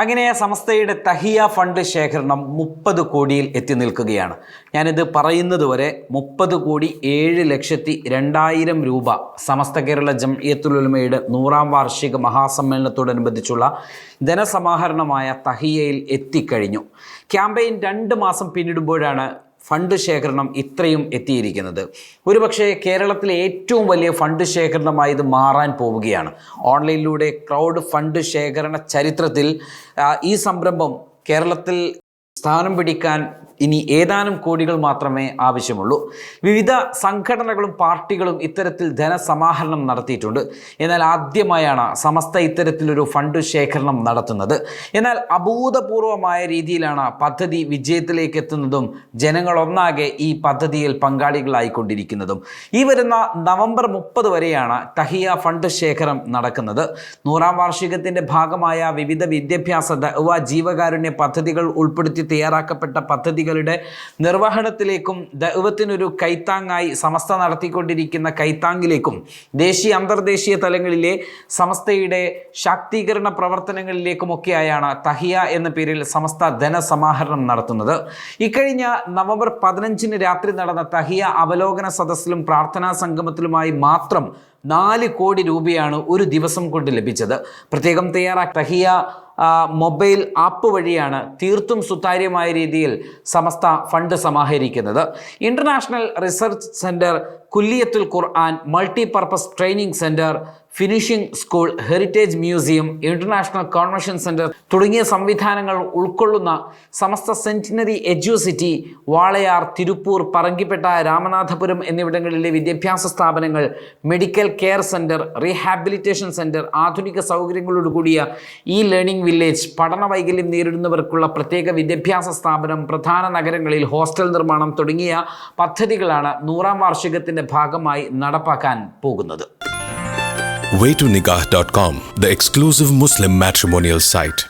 അങ്ങനെ സമസ്തയുടെ തഹിയ ഫണ്ട് ശേഖരണം 30 കോടിയിൽ എത്തി നിൽക്കുകയാണ്. ഞാനിത് പറയുന്നത് വരെ 30,07,02,000 രൂപ സമസ്ത കേരള ജംഇയ്യത്തുൽ ഉലമയുടെ 100ാം വാർഷിക മഹാസമ്മേളനത്തോടനുബന്ധിച്ചുള്ള ധനസമാഹരണമായ തഹിയയിൽ എത്തിക്കഴിഞ്ഞു. ക്യാമ്പയിൻ 2 മാസം പിന്നിടുമ്പോഴാണ് ഫണ്ട് ശേഖരണം ഇത്രയും എത്തിയിരിക്കുന്നത്. ഒരുപക്ഷെ കേരളത്തിലെ ഏറ്റവും വലിയ ഫണ്ട് ശേഖരണമായി ഇത് മാറാൻ പോവുകയാണ്. ഓൺലൈനിലൂടെ ക്രൗഡ് ഫണ്ട് ശേഖരണ ചരിത്രത്തിൽ ഈ സംരംഭം കേരളത്തിൽ സ്ഥാനം പിടിക്കാൻ ഇനി ഏതാനും കോടികൾ മാത്രമേ ആവശ്യമുള്ളൂ. വിവിധ സംഘടനകളും പാർട്ടികളും ഇത്തരത്തിൽ ധനസമാഹരണം നടത്തിയിട്ടുണ്ട്. എന്നാൽ ആദ്യമായാണ് സമസ്ത ഇത്തരത്തിലൊരു ഫണ്ട് ശേഖരണം നടത്തുന്നത്. എന്നാൽ അഭൂതപൂർവമായ രീതിയിലാണ് പദ്ധതി വിജയത്തിലേക്ക് എത്തുന്നതും ജനങ്ങളൊന്നാകെ ഈ പദ്ധതിയിൽ പങ്കാളികളായിക്കൊണ്ടിരിക്കുന്നതും. ഈ വരുന്ന നവംബർ 30 വരെയാണ് തഹിയ ഫണ്ട് ശേഖരം നടക്കുന്നത്. 100ാം വാർഷികത്തിൻ്റെ ഭാഗമായ വിവിധ വിദ്യാഭ്യാസ ദഅ്വ ജീവകാരുണ്യ പദ്ധതികൾ ഉൾപ്പെടുത്തി തയ്യാറാക്കപ്പെട്ട പദ്ധതികളുടെ നിർവഹണത്തിലേക്കും ദഅ്വത്തിനൊരു കൈത്താങ്ങായി സമസ്ത നടത്തിക്കൊണ്ടിരിക്കുന്ന കൈത്താങ്ങിലേക്കും ദേശീയ അന്തർദേശീയ തലങ്ങളിലെ സമസ്തയുടെ ശാക്തീകരണ പ്രവർത്തനങ്ങളിലേക്കുമൊക്കെയായാണ് തഹിയ എന്ന പേരിൽ സമസ്ത ധനസമാഹരണം നടത്തുന്നത്. ഇക്കഴിഞ്ഞ നവംബർ 15 രാത്രി നടന്ന തഹിയ അവലോകന സദസ്സിലും പ്രാർത്ഥനാ സംഗമത്തിലുമായി മാത്രം 4 കോടി രൂപയാണ് ഒരു ദിവസം കൊണ്ട് ലഭിച്ചത്. പ്രത്യേകം തയ്യാറാക്കിയ തഹിയ മൊബൈൽ ആപ്പ് വഴിയാണ് തീർത്തും സുതാര്യമായ രീതിയിൽ സമസ്ത ഫണ്ട് സമാഹരിക്കുന്നത്. International research centre, Kulliyathul Quran, multipurpose training centre, finishing school, heritage museum, international convention centre തുടങ്ങിയ സംവിധാനങ്ങൾ ഉൾക്കൊള്ളുന്ന സമസ്ത സെൻറ്റിനറി എഡ്യൂസിറ്റി, വാളയാർ, തിരുപ്പൂർ, പറങ്കിപ്പെട്ട, രാമനാഥപുരം എന്നിവിടങ്ങളിലെ വിദ്യാഭ്യാസ സ്ഥാപനങ്ങൾ, medical care centre, rehabilitation centre, ആധുനിക സൗകര്യങ്ങളോടുകൂടിയ ഈ ലേണിംഗ് വില്ലേജ്, പഠന വൈകല്യം നേരിടുന്നവർക്കുള്ള പ്രത്യേക വിദ്യാഭ്യാസ സ്ഥാപനം, പ്രധാന നഗരങ്ങളിൽ ഹോസ്റ്റൽ നിർമ്മാണം തുടങ്ങിയ പദ്ധതികളാണ് 100ാം വാർഷികത്തിൻ്റെ ഭാഗമായി നടപ്പാക്കാൻ പോകുന്നത്. Waytonikah.com, the exclusive Muslim matrimonial site.